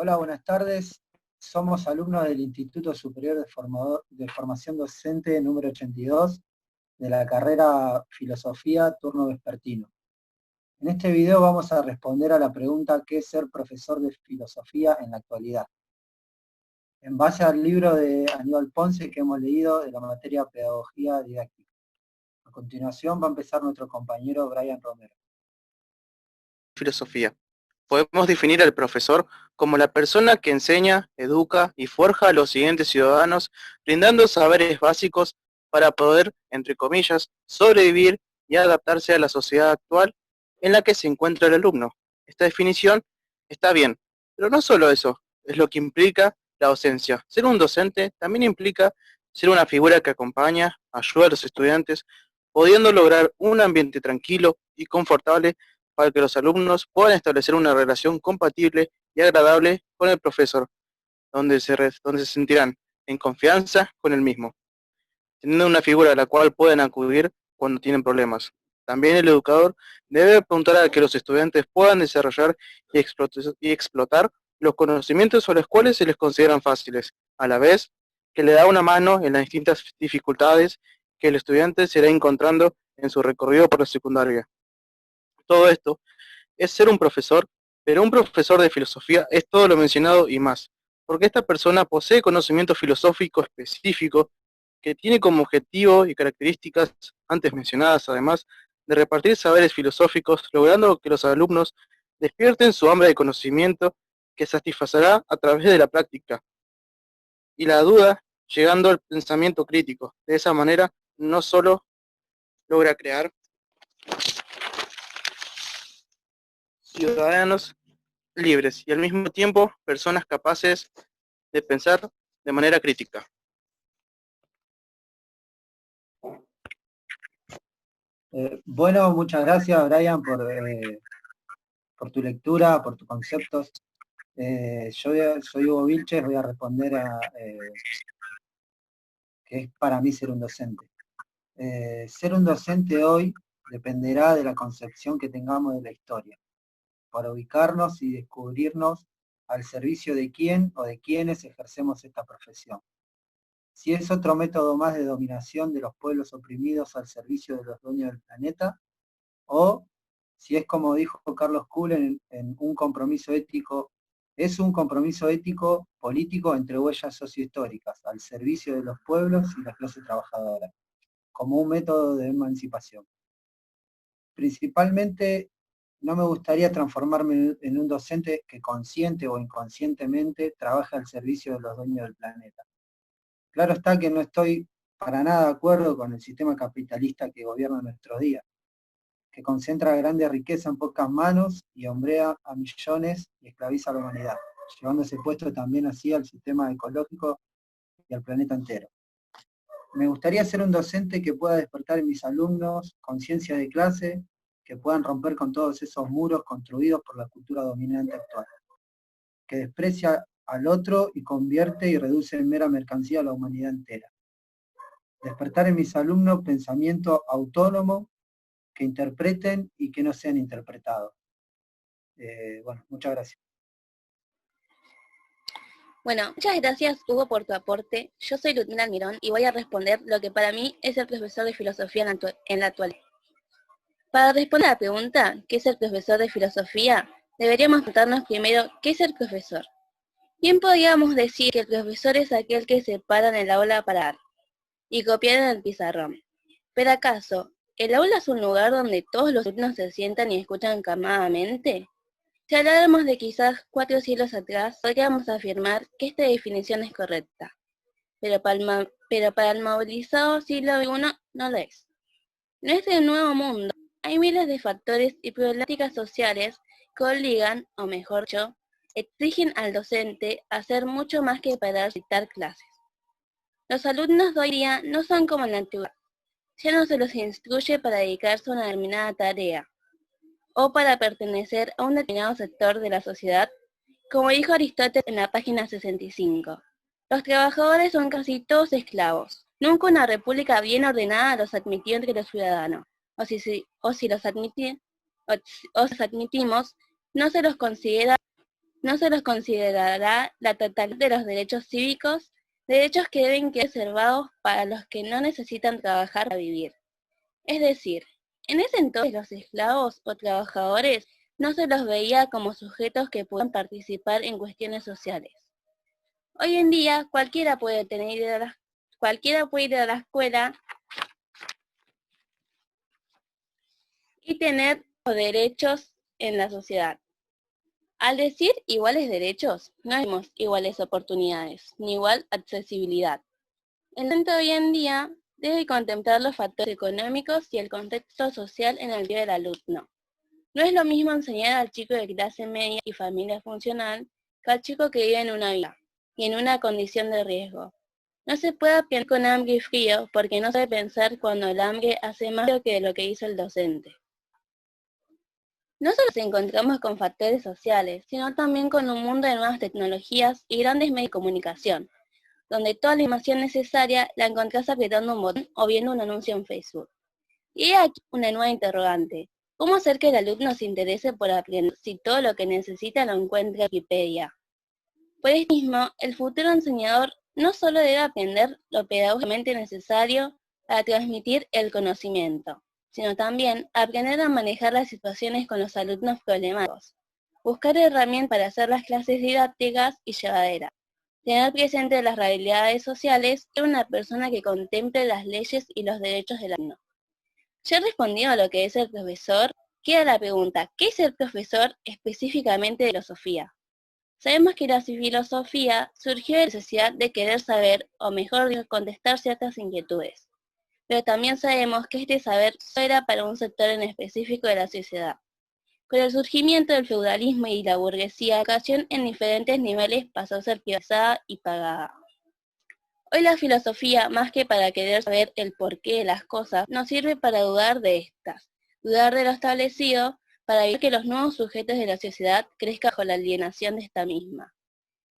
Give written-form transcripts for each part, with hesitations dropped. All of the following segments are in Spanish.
Hola, buenas tardes. Somos alumnos del Instituto Superior de Formación Docente número 82 de la carrera Filosofía, turno vespertino. En este video vamos a responder a la pregunta ¿qué es ser profesor de filosofía en la actualidad? En base al libro de Aníbal Ponce que hemos leído de la materia Pedagogía Didáctica. A continuación va a empezar nuestro compañero Brian Romero. Filosofía. Podemos definir al profesor como la persona que enseña, educa y forja a los siguientes ciudadanos, brindando saberes básicos para poder, entre comillas, sobrevivir y adaptarse a la sociedad actual en la que se encuentra el alumno. Esta definición está bien, pero no solo eso, es lo que implica la docencia. Ser un docente también implica ser una figura que acompaña, ayuda a los estudiantes, pudiendo lograr un ambiente tranquilo y confortable para que los alumnos puedan establecer una relación compatible y agradable con el profesor, donde se sentirán en confianza con el mismo, teniendo una figura a la cual pueden acudir cuando tienen problemas. También el educador debe apuntar a que los estudiantes puedan desarrollar y explotar los conocimientos sobre los cuales se les consideran fáciles, a la vez que le da una mano en las distintas dificultades que el estudiante se irá encontrando en su recorrido por la secundaria. Todo esto es ser un profesor, pero un profesor de filosofía es todo lo mencionado y más, porque esta persona posee conocimiento filosófico específico que tiene como objetivo y características antes mencionadas, además de repartir saberes filosóficos, logrando que los alumnos despierten su hambre de conocimiento que satisfacerá a través de la práctica y la duda, llegando al pensamiento crítico. De esa manera, no solo logra crear ciudadanos libres y al mismo tiempo personas capaces de pensar de manera crítica. Bueno, muchas gracias Brian por tu lectura, por tus conceptos. Soy Hugo Vilches, voy a responder a qué es para mí ser un docente. Ser un docente hoy dependerá de la concepción que tengamos de la historia, para ubicarnos y descubrirnos al servicio de quién o de quienes ejercemos esta profesión. Si es otro método más de dominación de los pueblos oprimidos al servicio de los dueños del planeta, o si es como dijo Carlos Kuhl en un compromiso ético, es un compromiso ético político entre huellas sociohistóricas, al servicio de los pueblos y la clase trabajadora, como un método de emancipación. Principalmente, no me gustaría transformarme en un docente que consciente o inconscientemente trabaja al servicio de los dueños del planeta. Claro está que no estoy para nada de acuerdo con el sistema capitalista que gobierna nuestros días, que concentra grande riqueza en pocas manos y hombrea a millones y esclaviza a la humanidad, llevando ese puesto también así al sistema ecológico y al planeta entero. Me gustaría ser un docente que pueda despertar en mis alumnos conciencia de clase, que puedan romper con todos esos muros construidos por la cultura dominante actual, que desprecia al otro y convierte y reduce en mera mercancía a la humanidad entera. Despertar en mis alumnos pensamiento autónomo, que interpreten y que no sean interpretados. Bueno, muchas gracias. Bueno, muchas gracias Hugo por tu aporte. Yo soy Ludmila Almirón y voy a responder lo que para mí es el profesor de filosofía en la actualidad. Para responder a la pregunta, ¿qué es el profesor de filosofía? Deberíamos preguntarnos primero, ¿qué es el profesor? Bien podríamos decir que el profesor es aquel que se para en el aula para dar y copiar en el pizarrón. ¿Pero acaso, el aula es un lugar donde todos los alumnos se sientan y escuchan calmadamente? Si habláramos de quizás 4 siglos atrás, podríamos afirmar que esta definición es correcta, pero para el movilizado siglo XXI no lo es. En este nuevo mundo hay miles de factores y problemáticas sociales que obligan, o mejor dicho, exigen al docente a hacer mucho más que para dictar clases. Los alumnos de hoy día no son como en la antigüedad. Ya no se los instruye para dedicarse a una determinada tarea o para pertenecer a un determinado sector de la sociedad, como dijo Aristóteles en la página 65. Los trabajadores son casi todos esclavos. Nunca una república bien ordenada los admitió entre los ciudadanos, o si los admitimos, no se los considera no se los considerará la totalidad de los derechos cívicos, derechos que deben quedar reservados para los que no necesitan trabajar para vivir. Es decir, en ese entonces los esclavos o trabajadores no se los veía como sujetos que puedan participar en cuestiones sociales. Hoy en día cualquiera puede ir a la escuela y tener derechos en la sociedad. Al decir iguales derechos, no decimos iguales oportunidades, ni igual accesibilidad. El docente hoy en día debe contemplar los factores económicos y el contexto social en el día del alumno. No es lo mismo enseñar al chico de clase media y familia funcional que al chico que vive en una villa y en una condición de riesgo. No se puede aprender con hambre y frío porque no sabe pensar cuando el hambre hace más que lo que hizo el docente. No solo nos encontramos con factores sociales, sino también con un mundo de nuevas tecnologías y grandes medios de comunicación, donde toda la información necesaria la encontrás apretando un botón o viendo un anuncio en Facebook. Y hay aquí una nueva interrogante. ¿Cómo hacer que el alumno se interese por aprender si todo lo que necesita lo encuentra en Wikipedia? Por esto mismo, el futuro enseñador no solo debe aprender lo pedagógicamente necesario para transmitir el conocimiento, sino también aprender a manejar las situaciones con los alumnos problemáticos, buscar herramientas para hacer las clases didácticas y llevaderas, tener presente las realidades sociales y una persona que contemple las leyes y los derechos del alumno. Ya respondido a lo que es el profesor, queda la pregunta, ¿qué es el profesor específicamente de filosofía? Sabemos que la filosofía surgió de la necesidad de querer saber, o mejor dicho, contestar ciertas inquietudes. Pero también sabemos que este saber solo era para un sector en específico de la sociedad. Con el surgimiento del feudalismo y la burguesía, la educación en diferentes niveles pasó a ser privatizada y pagada. Hoy la filosofía, más que para querer saber el porqué de las cosas, nos sirve para dudar de estas, dudar de lo establecido, para evitar que los nuevos sujetos de la sociedad crezcan bajo la alienación de esta misma.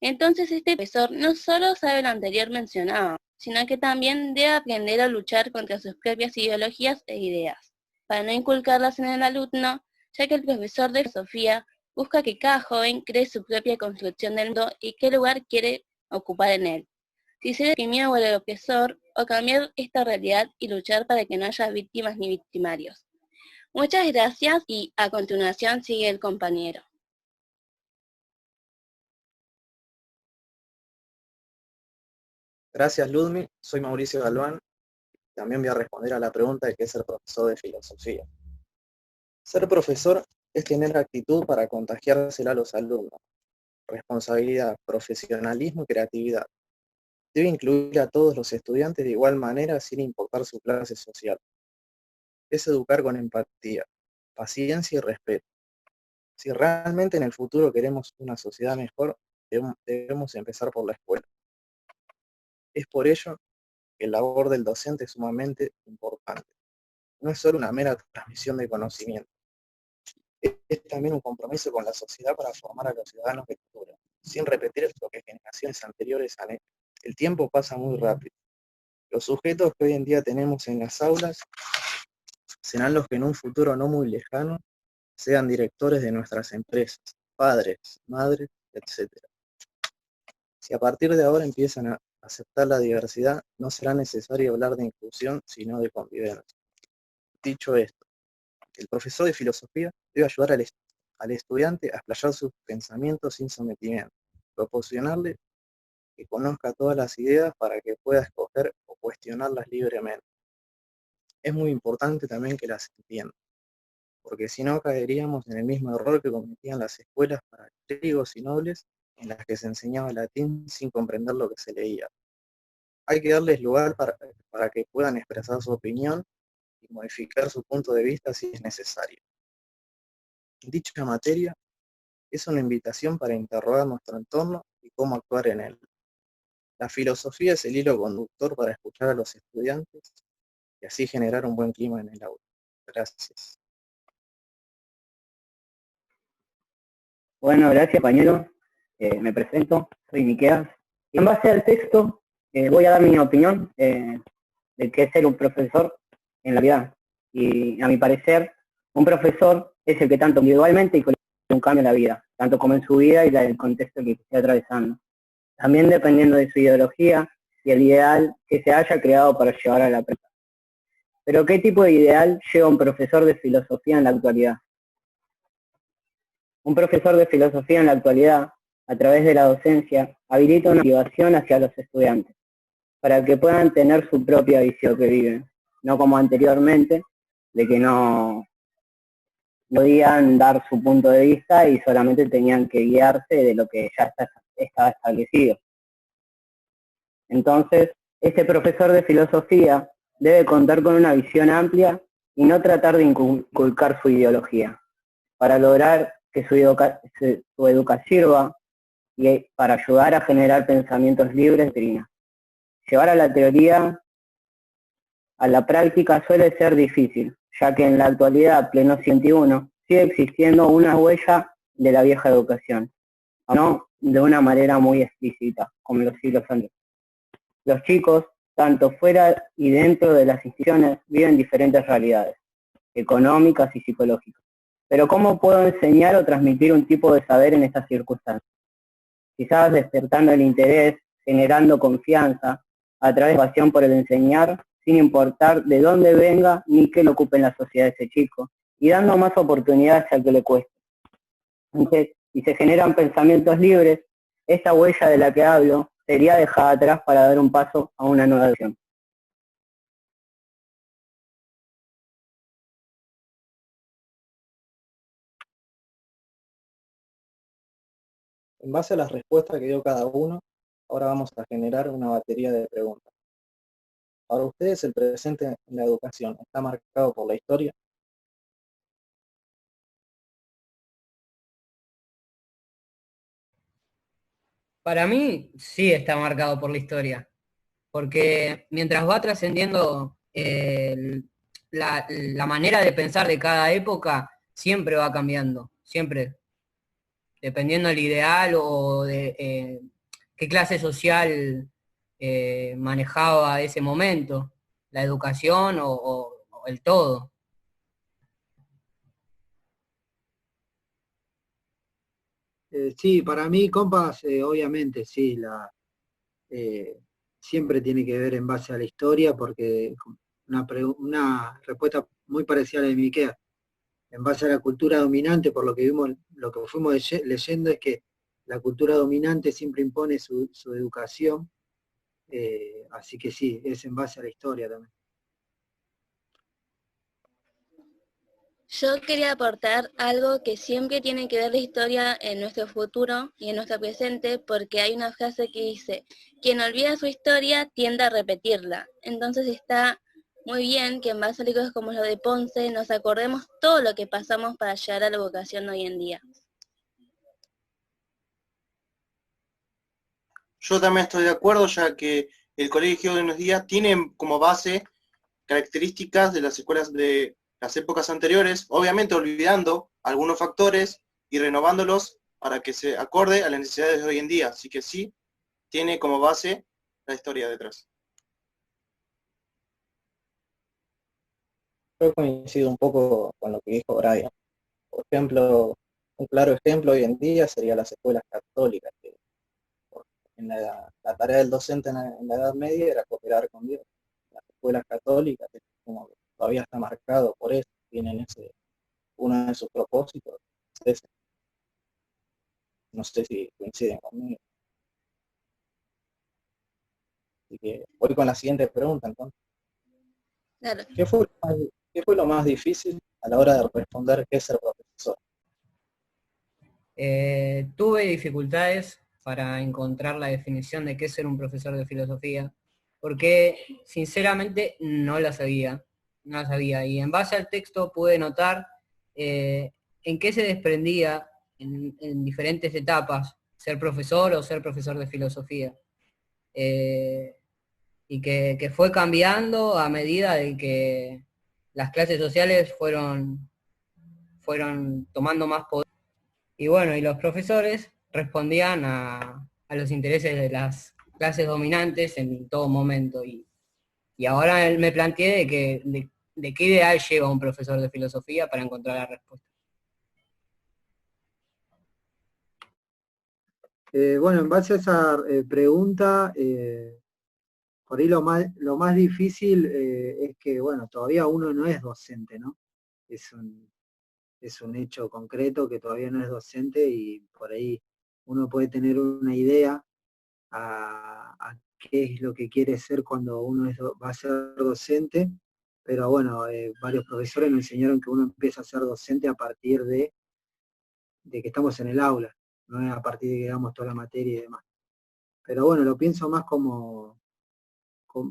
Entonces este profesor no solo sabe lo anterior mencionado, sino que también debe aprender a luchar contra sus propias ideologías e ideas, para no inculcarlas en el alumno, ya que el profesor de filosofía busca que cada joven cree su propia construcción del mundo y qué lugar quiere ocupar en él. Si ser oprimido por el opresor, o cambiar esta realidad y luchar para que no haya víctimas ni victimarios. Muchas gracias y a continuación sigue el compañero. Gracias, Ludmi. Soy Mauricio Galván. También voy a responder a la pregunta de qué es ser profesor de filosofía. Ser profesor es tener actitud para contagiársela a los alumnos, responsabilidad, profesionalismo y creatividad. Debe incluir a todos los estudiantes de igual manera sin importar su clase social. Es educar con empatía, paciencia y respeto. Si realmente en el futuro queremos una sociedad mejor, debemos empezar por la escuela. Es por ello que la labor del docente es sumamente importante. No es solo una mera transmisión de conocimiento, es también un compromiso con la sociedad para formar a los ciudadanos del futuro, sin repetir lo que generaciones anteriores han hecho. El tiempo pasa muy rápido. Los sujetos que hoy en día tenemos en las aulas serán los que en un futuro no muy lejano sean directores de nuestras empresas, padres, madres, etc. Si a partir de ahora empiezan a aceptar la diversidad, no será necesario hablar de inclusión, sino de convivencia. Dicho esto, el profesor de filosofía debe ayudar al estudiante a explayar sus pensamientos sin sometimiento, proporcionarle que conozca todas las ideas para que pueda escoger o cuestionarlas libremente. Es muy importante también que las entienda, porque si no caeríamos en el mismo error que cometían las escuelas para clérigos y nobles, en las que se enseñaba latín sin comprender lo que se leía. Hay que darles lugar para que puedan expresar su opinión y modificar su punto de vista si es necesario. Dicha materia es una invitación para interrogar nuestro entorno y cómo actuar en él. La filosofía es el hilo conductor para escuchar a los estudiantes y así generar un buen clima en el aula. Gracias. Bueno, gracias compañero. Me presento, soy Miqueas. Y en base al texto voy a dar mi opinión de qué es ser un profesor en la vida. Y a mi parecer, un profesor es el que tanto individualmente y colectivamente un cambio en la vida, tanto como en su vida y la del contexto que esté atravesando. También dependiendo de su ideología y el ideal que se haya creado para llevar a la práctica. Pero ¿qué tipo de ideal lleva un profesor de filosofía en la actualidad? Un profesor de filosofía en la actualidad, a través de la docencia, habilita una motivación hacia los estudiantes, para que puedan tener su propia visión que viven, no como anteriormente, de que no podían dar su punto de vista y solamente tenían que guiarse de lo que ya estaba establecido. Entonces, este profesor de filosofía debe contar con una visión amplia y no tratar de inculcar su ideología, para lograr que su educación sirva y para ayudar a generar pensamientos libres de doctrina. Llevar a la teoría a la práctica suele ser difícil, ya que en la actualidad, pleno siglo XXI, sigue existiendo una huella de la vieja educación, no de una manera muy explícita, como en los siglos anteriores. Los chicos, tanto fuera y dentro de las instituciones, viven diferentes realidades, económicas y psicológicas. Pero ¿cómo puedo enseñar o transmitir un tipo de saber en estas circunstancias? Quizás despertando el interés, generando confianza, a través de pasión por el enseñar, sin importar de dónde venga ni qué le ocupe en la sociedad ese chico, y dando más oportunidades al que le cueste. Entonces, si se generan pensamientos libres, esta huella de la que hablo sería dejada atrás para dar un paso a una nueva visión. En base a las respuestas que dio cada uno, ahora vamos a generar una batería de preguntas. Para ustedes, el presente en la educación está marcado por la historia. Para mí sí está marcado por la historia, porque mientras va trascendiendo la manera de pensar de cada época, siempre va cambiando, siempre, dependiendo del ideal o de qué clase social manejaba ese momento, la educación o el todo. Sí, para mí, compas, obviamente, sí, siempre tiene que ver en base a la historia, porque una respuesta muy parecida a la de Miquea, en base a la cultura dominante, por lo que vimos, lo que fuimos leyendo es que la cultura dominante siempre impone su educación, así que sí, es en base a la historia también. Yo quería aportar algo que siempre tiene que ver la historia en nuestro futuro y en nuestro presente, porque hay una frase que dice, quien olvida su historia tiende a repetirla. Entonces está muy bien que en base a libros como lo de Ponce nos acordemos todo lo que pasamos para llegar a la vocación de hoy en día. Yo también estoy de acuerdo, ya que el colegio de unos días tiene como base características de las escuelas de las épocas anteriores, obviamente olvidando algunos factores y renovándolos para que se acorde a las necesidades de hoy en día. Así que sí, tiene como base la historia detrás. Yo coincido un poco con lo que dijo Brian. Por ejemplo, un claro ejemplo hoy en día sería las escuelas católicas, que en la tarea del docente en la Edad Media era cooperar con Dios. Las escuelas católicas, como que todavía está marcado por eso, tienen uno de sus propósitos. Ese. No sé si coinciden conmigo. Así que voy con la siguiente pregunta entonces. Claro. ¿Qué fue lo más difícil a la hora de responder qué es ser profesor? Tuve dificultades para encontrar la definición de qué es ser un profesor de filosofía, porque sinceramente no la sabía, y en base al texto pude notar en qué se desprendía en diferentes etapas ser profesor o ser profesor de filosofía, y que fue cambiando a medida de que las clases sociales fueron tomando más poder. Y bueno, y los profesores respondían a los intereses de las clases dominantes en todo momento. Y ahora me planteé de qué ideal lleva un profesor de filosofía para encontrar la respuesta. Bueno, en base a esa pregunta, por ahí lo más difícil es que, bueno, todavía uno no es docente, ¿no? Es un hecho concreto que todavía no es docente y por ahí uno puede tener una idea a qué es lo que quiere ser cuando uno va a ser docente, pero bueno, varios profesores nos enseñaron que uno empieza a ser docente a partir de que estamos en el aula, no es a partir de que damos toda la materia y demás. Pero bueno, lo pienso más como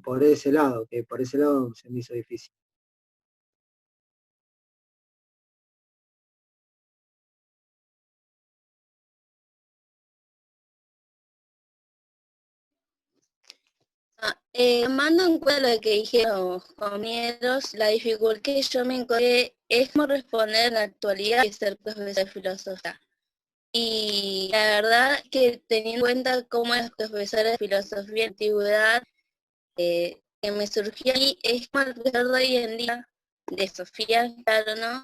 por ese lado, que por ese lado se me hizo difícil. Tomando en cuenta lo que dijeron los compañeros, la dificultad que yo me encontré es cómo responder en la actualidad y ser profesor de filosofía. Y la verdad que teniendo en cuenta cómo es profesor de filosofía en la antigüedad, que me surgió ahí es como el profesor de hoy en día, de Sofía, claro, ¿no?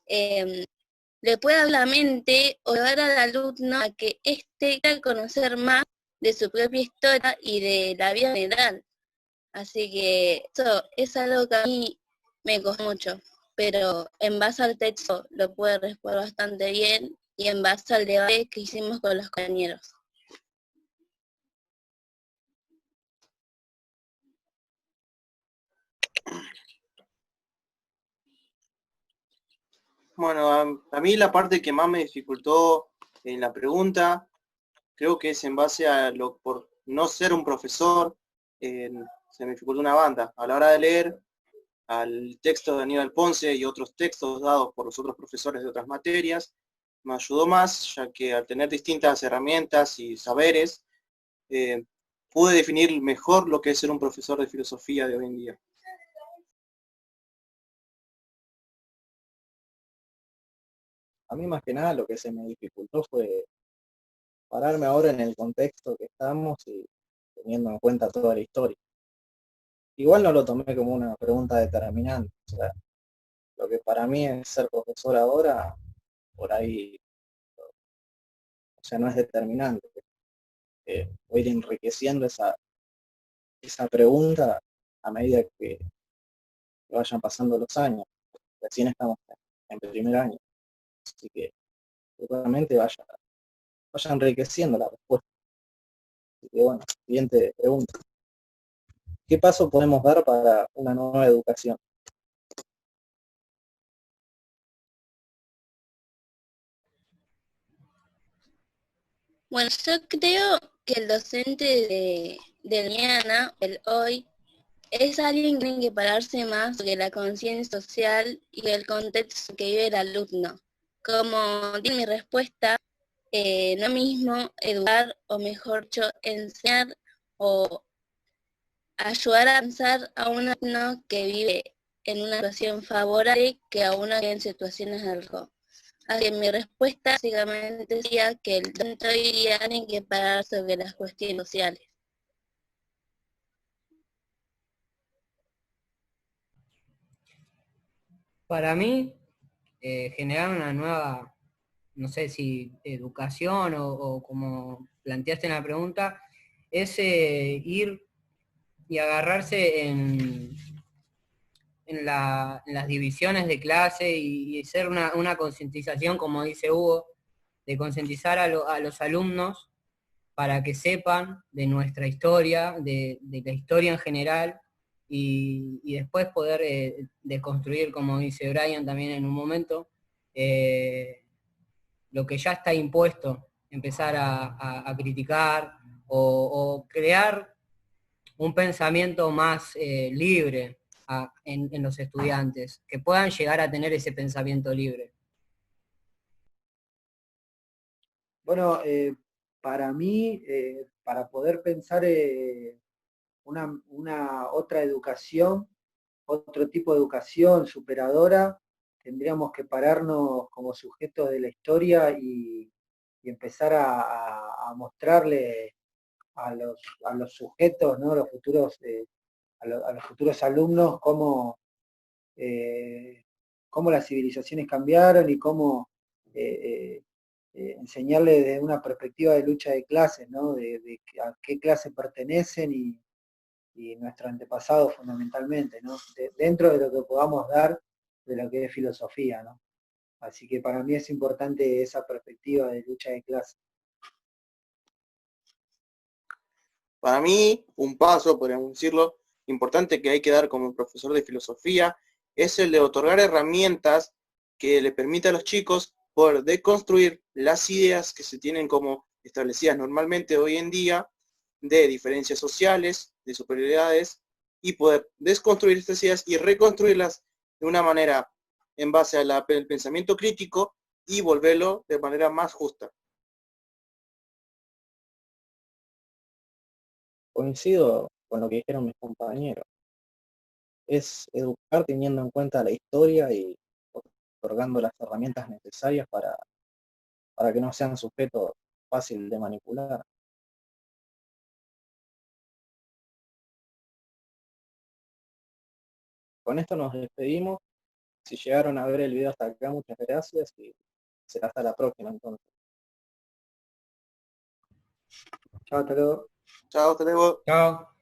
Le puede dar la mente o llevar al alumno a que éste quiera conocer más de su propia historia y de la vida general. Así que eso es algo que a mí me costó mucho, pero en base al texto lo pude responder bastante bien y en base al debate que hicimos con los compañeros. Bueno, a mí la parte que más me dificultó en la pregunta, creo que es en base a por no ser un profesor, se me dificultó una banda. A la hora de leer al texto de Aníbal Ponce y otros textos dados por los otros profesores de otras materias, me ayudó más, ya que al tener distintas herramientas y saberes, pude definir mejor lo que es ser un profesor de filosofía de hoy en día. A mí más que nada lo que se me dificultó fue pararme ahora en el contexto que estamos y teniendo en cuenta toda la historia. Igual no lo tomé como una pregunta determinante, o sea, lo que para mí es ser profesor ahora, por ahí, o sea, no es determinante. Voy a ir enriqueciendo esa pregunta a medida que vayan pasando los años. Recién estamos en primer año, así que seguramente vaya enriqueciendo la respuesta. Así que bueno, siguiente pregunta. ¿Qué paso podemos dar para una nueva educación? Bueno, yo creo que el docente del mañana, el hoy, es alguien que tiene que pararse más sobre la conciencia social y el contexto que vive el alumno. Como di mi respuesta, no mismo educar, o mejor dicho, enseñar o ayudar a avanzar a un alumno que vive en una situación favorable que a uno que vive en situaciones de riesgo. Así que mi respuesta básicamente sería que el docente hoy día tiene que parar sobre las cuestiones sociales. Para mí, generar una nueva, no sé si educación o como planteaste en la pregunta, es ir y agarrarse en las divisiones de clase y ser una concientización, como dice Hugo, de concientizar a los alumnos para que sepan de nuestra historia, de la historia en general, y después poder deconstruir, como dice Brian también en un momento, lo que ya está impuesto, empezar a criticar o crear un pensamiento más libre en los estudiantes, que puedan llegar a tener ese pensamiento libre. Bueno, para mí, para poder pensar una otra educación, otro tipo de educación superadora, tendríamos que pararnos como sujetos de la historia y empezar a mostrarle a los sujetos, ¿no? Los futuros, a los futuros alumnos eh, cómo las civilizaciones cambiaron y cómo eh, enseñarle desde una perspectiva de lucha de clases, ¿no? De a qué clase pertenecen y nuestro antepasado fundamentalmente, ¿no? Dentro de lo que podamos dar de lo que es filosofía, ¿no? Así que para mí es importante esa perspectiva de lucha de clases. Para mí, un paso, podríamos decirlo, importante que hay que dar como profesor de filosofía es el de otorgar herramientas que le permita a los chicos poder deconstruir las ideas que se tienen como establecidas normalmente hoy en día de diferencias sociales, de superioridades, y poder desconstruir estas ideas y reconstruirlas de una manera en base al pensamiento crítico y volverlo de manera más justa. Coincido con lo que dijeron mis compañeros. Es educar teniendo en cuenta la historia y otorgando las herramientas necesarias para que no sean sujetos fácil de manipular. Con esto nos despedimos. Si llegaron a ver el video hasta acá, muchas gracias y será hasta la próxima entonces. Chao, hasta luego. Chao, hasta luego. Chao.